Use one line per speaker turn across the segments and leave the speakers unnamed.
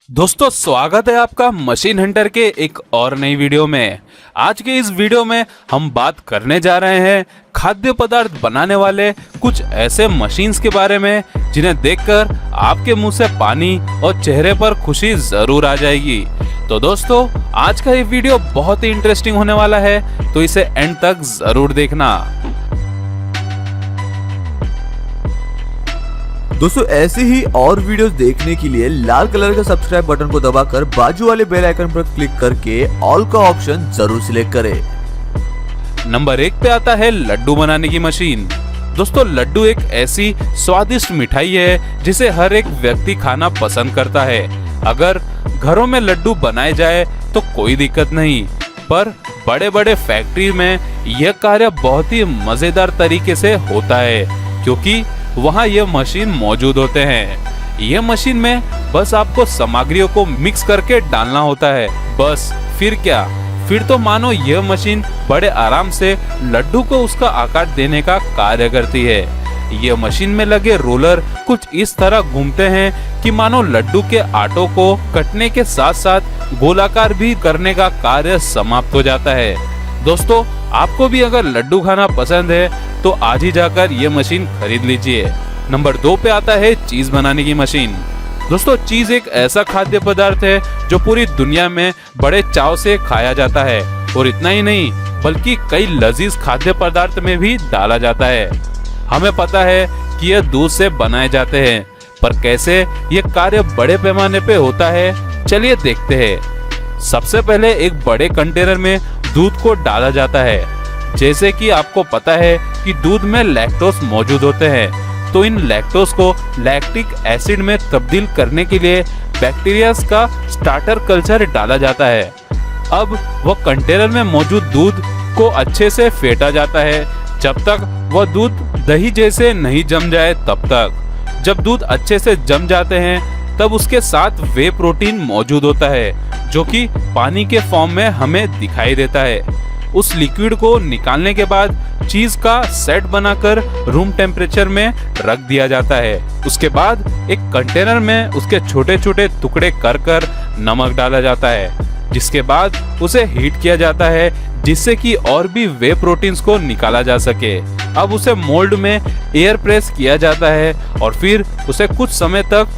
दोस्तों स्वागत है आपका मशीन हंटर के एक और नई वीडियो में। आज के इस वीडियो में हम बात करने जा रहे हैं खाद्य पदार्थ बनाने वाले कुछ ऐसे मशीन्स के बारे में जिन्हें देखकर आपके मुंह से पानी और चेहरे पर खुशी जरूर आ जाएगी। तो दोस्तों आज का ये वीडियो बहुत ही इंटरेस्टिंग होने वाला है, तो इसे एंड तक जरूर देखना।
दोस्तों ऐसे ही और वीडियोस देखने के लिए लाल कलर का सब्सक्राइब बटन को दबाकर बाजू वाले बेल आइकन पर क्लिक करके ऑल का ऑप्शन जरूर सिलेक्ट करें।
नंबर 1 पे आता है लड्डू बनाने की मशीन। दोस्तों लड्डू एक ऐसी स्वादिष्ट मिठाई है जिसे हर एक व्यक्ति खाना पसंद करता है। अगर घरों में लड्डू बनाए जाए तो कोई दिक्कत नहीं, पर बड़े बड़े फैक्ट्री में यह कार्य बहुत ही मजेदार तरीके से होता है क्योंकि वहाँ ये मशीन मौजूद होते हैं। ये मशीन में बस आपको सामग्रियों को मिक्स करके डालना होता है, बस। फिर क्या, फिर तो मानो यह मशीन बड़े आराम से लड्डू को उसका आकार देने का कार्य करती है। ये मशीन में लगे रोलर कुछ इस तरह घूमते हैं कि मानो लड्डू के आटों को कटने के साथ साथ गोलाकार भी करने का कार्य समाप्त हो जाता है। दोस्तों आपको भी अगर लड्डू खाना पसंद है तो आज ही जाकर ये मशीन खरीद लीजिए। नंबर 2 पे आता है चीज बनाने की मशीन। दोस्तों चीज एक ऐसा खाद्य पदार्थ है जो पूरी दुनिया में बड़े चाव से खाया जाता है, और इतना ही नहीं बल्कि कई लजीज खाद्य पदार्थ में भी डाला जाता है। हमें पता है कि यह दूध से बनाए जाते हैं, पर कैसे ये कार्य बड़े पैमाने पे होता है, चलिए देखते हैं। सबसे पहले एक बड़े कंटेनर में दूध को डाला जाता है। जैसे कि आपको पता है कि दूध में लैक्टोज मौजूद होते हैं, तो इन लैक्टोज को लैक्टिक एसिड में तब्दील करने के लिए बैक्टीरियाज का स्टार्टर कल्चर डाला जाता है। अब वह कंटेनर में मौजूद दूध को अच्छे से फेंटा जाता है जब तक वह दूध दही जैसे नहीं जम जाए तब तक। जब दूध अच्छे से जम जाते हैं तब उसके साथ वे प्रोटीन मौजूद होता है जो कि पानी के फॉर्म में हमें दिखाई देता है। उस लिक्विड को निकालने के बाद चीज का सेट बनाकर रूम टेम्परेचर में रख दिया जाता है। उसके बाद एक कंटेनर में उसके छोटे छोटे टुकड़े कर नमक डाला जाता है, जिसके बाद उसे हीट किया जाता है जिससे कि और भी वे प्रोटीन्स को निकाला जा सके। अब उसे मोल्ड में एयर प्रेस किया जाता है और फिर उसे कुछ समय तक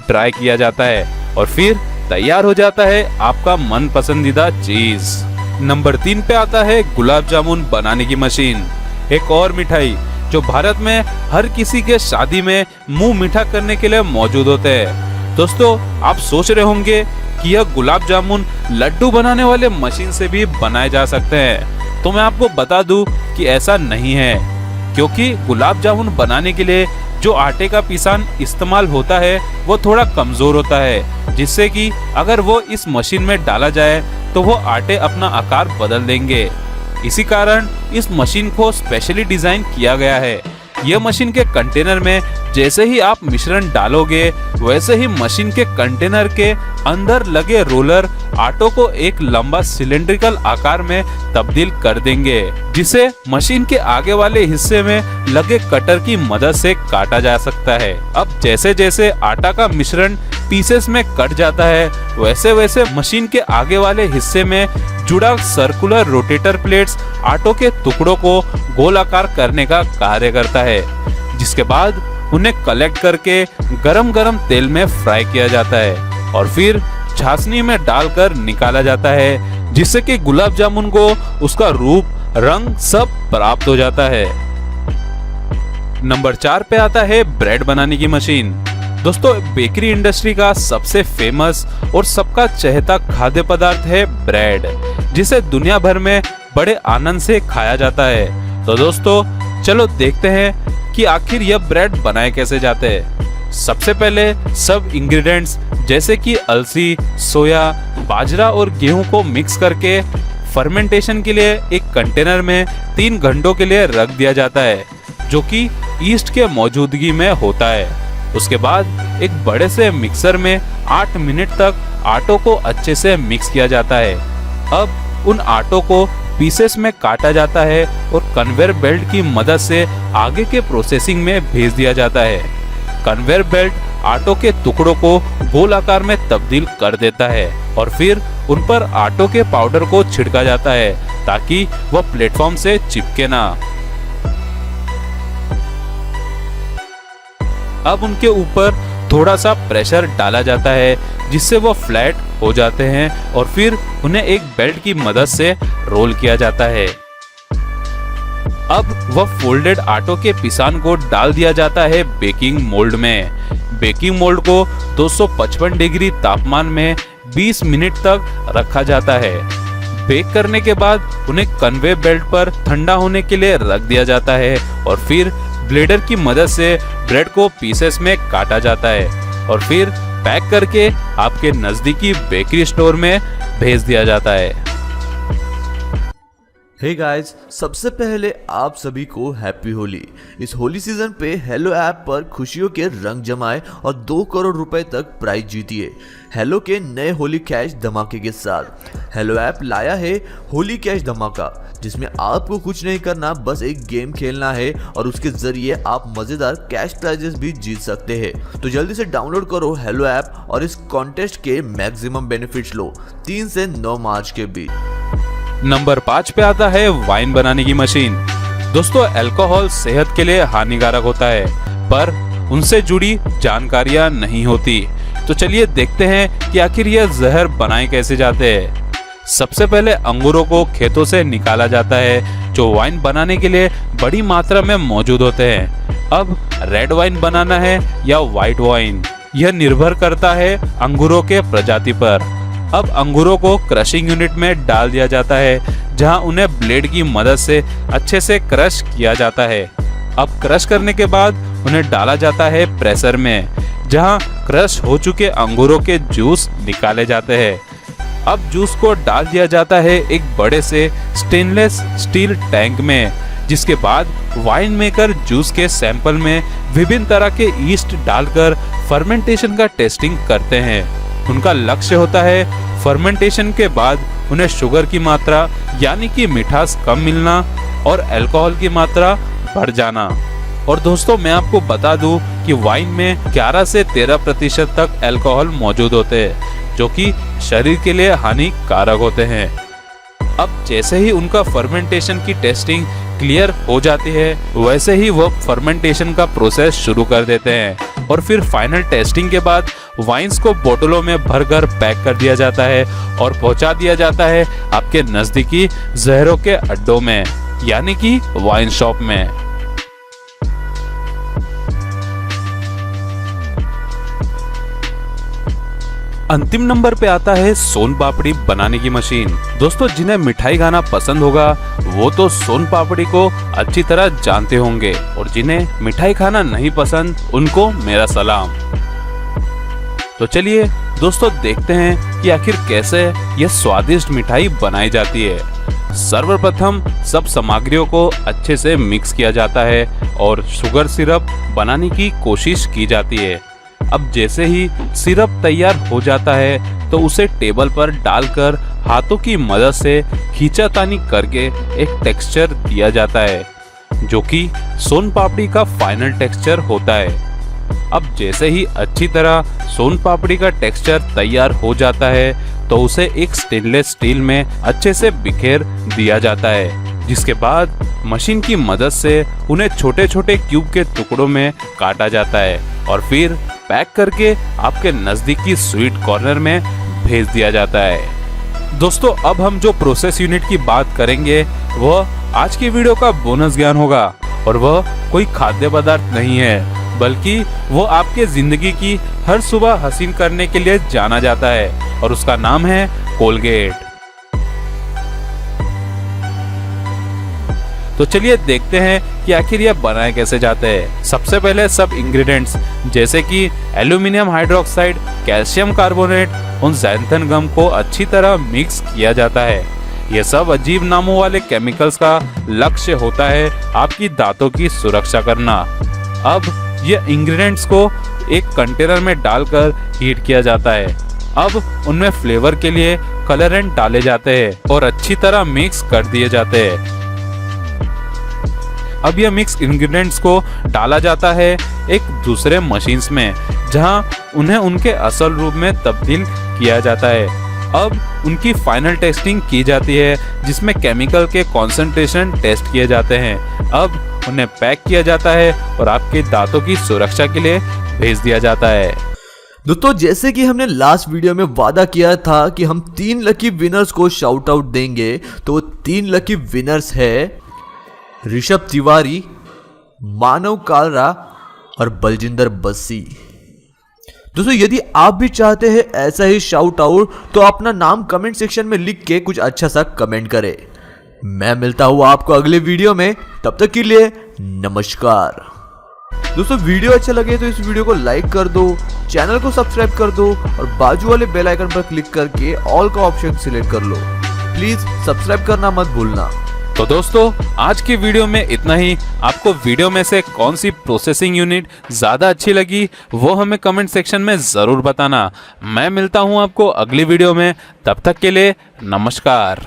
ड्राई किया जाता है और फिर तैयार हो जाता है आपका मन पसंदीदा चीज। नंबर 3 पे आता है गुलाब जामुन बनाने की मशीन। एक और मिठाई जो भारत में हर किसी के शादी में मुंह मीठा करने के लिए मौजूद होते हैं। दोस्तों आप सोच रहे होंगे कि यह गुलाब जामुन लड्डू बनाने वाले मशीन से भी बनाए जा सकते हैं, तो मैं आपको बता दूं कि ऐसा नहीं है, क्योंकि गुलाब जामुन बनाने के लिए जो आटे का पिसान इस्तेमाल होता है वो थोड़ा कमजोर होता है, जिससे कि अगर वो इस मशीन में डाला जाए तो वो आटे अपना आकार बदल देंगे। इसी कारण इस मशीन को स्पेशली डिजाइन किया गया है। यह मशीन के कंटेनर में जैसे ही आप मिश्रण डालोगे वैसे ही मशीन के कंटेनर के अंदर लगे रोलर आटों को एक लंबा सिलेंड्रिकल आकार में तब्दील कर देंगे, जिसे मशीन के आगे वाले हिस्से में लगे कटर की मदद से काटा जा सकता है। अब जैसे जैसे आटा का मिश्रण पीसेस में कट जाता है वैसे वैसे मशीन के आगे वाले हिस्से में जुड़ा सर्कुलर रोटेटर प्लेट्स आटों के टुकड़ों को गोलाकार करने का कार्य करता है, जिसके बाद उन्हें कलेक्ट करके गरम गरम तेल में फ्राई किया जाता है और फिर छाछनी में डालकर निकाला जाता है, जिससे कि गुलाब जामुन को उसका रूप रंग सब प्राप्त हो जाता है। नंबर 4 पे आता है ब्रेड बनाने की मशीन। दोस्तों बेकरी इंडस्ट्री का सबसे फेमस और सबका चहेता खाद्य पदार्थ है ब्रेड, जिसे दुनिया भर में बड़े आनंद से खाया जाता है। तो दोस्तों चलो देखते हैं कि आखिर यह ब्रेड बनाए कैसे जाते हैं। सबसे पहले सब इंग्रेडिएंट्स जैसे कि अलसी, सोया, बाजरा और गेहूं को मिक्स करके फर्मेंटेशन के लिए एक कंटेनर में 3 घंटों के लिए रख दिया जाता है, जो कि ईस्ट के मौजूदगी में होता है। उसके बाद एक बड़े से मिक्सर में 8 मिनट तक आटों को अच्छे से मिक्स किया जाता है। अब उन आटों को पीसेस में काटा जाता है और कन्वेयर बेल्ट की मदद से आगे के प्रोसेसिंग में भेज दिया जाता है। कन्वेयर बेल्ट आटो के टुकड़ों को गोल आकार में तब्दील कर देता है और फिर उन पर आटो के पाउडर को छिड़का जाता है ताकि वह प्लेटफॉर्म से चिपके ना। अब उनके ऊपर थोड़ा सा प्रेशर डाला जाता है जिससे वो फ्लैट हो जाते हैं और फिर उन्हें एक बेल्ट की मदद से रोल किया जाता है। अब वह फोल्डेड आटो के पिसान को डाल दिया जाता है बेकिंग मोल्ड में। बेकिंग मोल्ड को 255 डिग्री तापमान में 20 मिनट तक रखा जाता है। बेक करने के बाद उन्हें कन्वे बेल्ट पर ठंडा होने के लिए रख दिया जाता है और फिर ब्लेडर की मदद से ब्रेड को पीसेस में काटा जाता है और फिर पैक करके आपके नजदीकी बेकरी स्टोर में भेज दिया जाता है।
हे गाइस, सबसे पहले आप सभी को हैप्पी होली। इस होली सीजन पे हेलो ऐप पर खुशियों के रंग जमाए और 2 करोड़ रुपए तक प्राइज जीतिए हेलो के नए होली कैश धमाके के साथ। हेलो ऐप लाया है होली कैश धमाका, जिसमें आपको कुछ नहीं करना, बस एक गेम खेलना है और उसके जरिए आप मजेदार कैश प्राइजेस भी जीत सकते हैं। तो जल्दी से डाउनलोड करो हेलो ऐप और इस कॉन्टेस्ट के मैक्सिमम बेनिफिट्स लो 3 से 9 मार्च के बीच।
नंबर 5 पे आता है वाइन बनाने की मशीन। दोस्तों, अल्कोहल सेहत के लिए हानिकारक होता है, पर उनसे जुड़ी जानकारियां नहीं होती। तो चलिए देखते हैं कि आखिर यह जहर बनाए कैसे जाते हैं। सबसे पहले अंगूरों को खेतों से निकाला जाता है जो वाइन बनाने के लिए बड़ी मात्रा में मौजूद होते हैं। अब रेड वाइन बनाना है या व्हाइट वाइन, यह निर्भर करता है अंगूरों के प्रजाति पर। अब अंगूरों को क्रशिंग यूनिट में डाल दिया जाता है जहां उन्हें ब्लेड की मदद से अच्छे से क्रश किया जाता है। अब क्रश करने के बाद उन्हें डाला जाता है प्रेसर में जहां क्रश हो चुके अंगूरों के जूस निकाले जाते हैं। अब जूस को डाल दिया जाता है एक बड़े से स्टेनलेस स्टील टैंक में, जिसके बाद वाइन मेकर जूस के सैंपल में विभिन्न तरह के ईस्ट डालकर फर्मेंटेशन का टेस्टिंग करते हैं। उनका लक्ष्य होता है फर्मेंटेशन के बाद उन्हें शुगर की मात्रा यानी कि मिठास कम मिलना और अल्कोहल की मात्रा बढ़ जाना। और दोस्तों, मैं आपको बता दूं कि वाइन में 11 से 13% तक अल्कोहल मौजूद होते हैं जो कि शरीर के लिए हानिकारक होते हैं। अब जैसे ही उनका फर्मेंटेशन की टेस्टिंग क्लियर हो जाती है वैसे ही वो फर्मेंटेशन का प्रोसेस शुरू कर देते हैं और फिर फाइनल टेस्टिंग के बाद वाइन्स को बोतलों में भरकर पैक कर दिया जाता है और पहुंचा दिया जाता है आपके नजदीकी जहरों के अड्डों में यानी कि वाइन शॉप में। अंतिम नंबर पे आता है सोन पापड़ी बनाने की मशीन। दोस्तों, जिन्हें मिठाई खाना पसंद होगा वो तो सोन पापड़ी को अच्छी तरह जानते होंगे और जिन्हें मिठाई खाना नहीं पसंद उनको मेरा सलाम। तो चलिए दोस्तों देखते हैं कि आखिर कैसे यह स्वादिष्ट मिठाई बनाई जाती है। सर्वप्रथम सब सामग्रियों को अच्छे से मिक्स किया जाता है और शुगर सिरप बनाने की कोशिश की जाती है। अब जैसे ही सिरप तैयार हो जाता है तो उसे टेबल पर डालकर हाथों की मदद से खींचातानी करके एक टेक्सचर दिया जाता है जो कि सोन पापड़ी का फाइनल टेक्सचर होता है। अब जैसे ही अच्छी तरह सोन पापड़ी का टेक्सचर तैयार हो जाता है तो उसे एक स्टेनलेस स्टील में अच्छे से बिखेर दिया जाता है, जिसके बाद मशीन की मदद से उन्हें छोटे छोटे क्यूब के टुकड़ों में काटा जाता है और फिर पैक करके आपके नजदीकी स्वीट कॉर्नर में भेज दिया जाता है। दोस्तों, अब हम जो प्रोसेस यूनिट की बात करेंगे वह आज की वीडियो का बोनस ज्ञान होगा और वह कोई खाद्य पदार्थ नहीं है बल्कि वो आपके जिंदगी की हर सुबह हसीन करने के लिए जाना जाता है और उसका नाम है कोलगेट। तो चलिए देखते हैं कि आखिर यह बनाए कैसे जाते हैं। सबसे पहले सब इंग्रेडिएंट्स जैसे कि एल्यूमिनियम हाइड्रोक्साइड, कैल्शियम कार्बोनेट और ज़ैंथन गम को अच्छी तरह मिक्स किया जाता है। यह सब अजीब नामों वाले केमिकल्स का लक्ष्य होता है आपकी दांतों की सुरक्षा करना। अब ये इंग्रेडिएंट्स को एक कंटेनर में डालकर हीट किया जाता है। अब उनमें फ्लेवर के लिए कलरेंट डाले जाते हैं और अच्छी तरह मिक्स कर दिए जाते हैं। अब यह मिक्स इंग्रेडिएंट्स को डाला जाता है एक दूसरे मशीन्स में, जहां उन्हें उनके असल रूप में तब्दील किया जाता है। अब उनकी फाइनल टेस्टिंग की जाती है, जिसमें केमिकल के कॉन्सेंट्रेशन टेस्ट किए जाते हैं। अब उन्हें पैक किया जाता है और आपके दांतों की सुरक्षा के लिए भेज दिया जाता है।
दोस्तों, जैसे कि हमने लास्ट वीडियो में वादा किया था कि हम 3 लकी विनर्स को शाउट आउट देंगे, तो 3 लकी विनर्स है ऋषभ तिवारी, मानव कालरा और बलजिंदर बस्सी। दोस्तों, यदि आप भी चाहते हैं ऐसा ही शाउट आउट, तो अपना नाम कमेंट सेक्शन में लिख के कुछ अच्छा सा कमेंट करें। मैं मिलता हूं आपको अगले वीडियो में, तब तक के लिए नमस्कार। दोस्तों, वीडियो अच्छा लगे तो इस वीडियो को लाइक कर दो, चैनल को सब्सक्राइब कर दो और बाजू वाले बेल आइकन पर क्लिक करके ऑल का ऑप्शन सिलेक्ट कर लो। प्लीज सब्सक्राइब करना मत भूलना।
तो दोस्तों, आज की वीडियो में इतना ही। आपको वीडियो में से कौन सी प्रोसेसिंग यूनिट ज़्यादा अच्छी लगी, वो हमें कमेंट सेक्शन में ज़रूर बताना। मैं मिलता हूं आपको अगली वीडियो में, तब तक के लिए नमस्कार।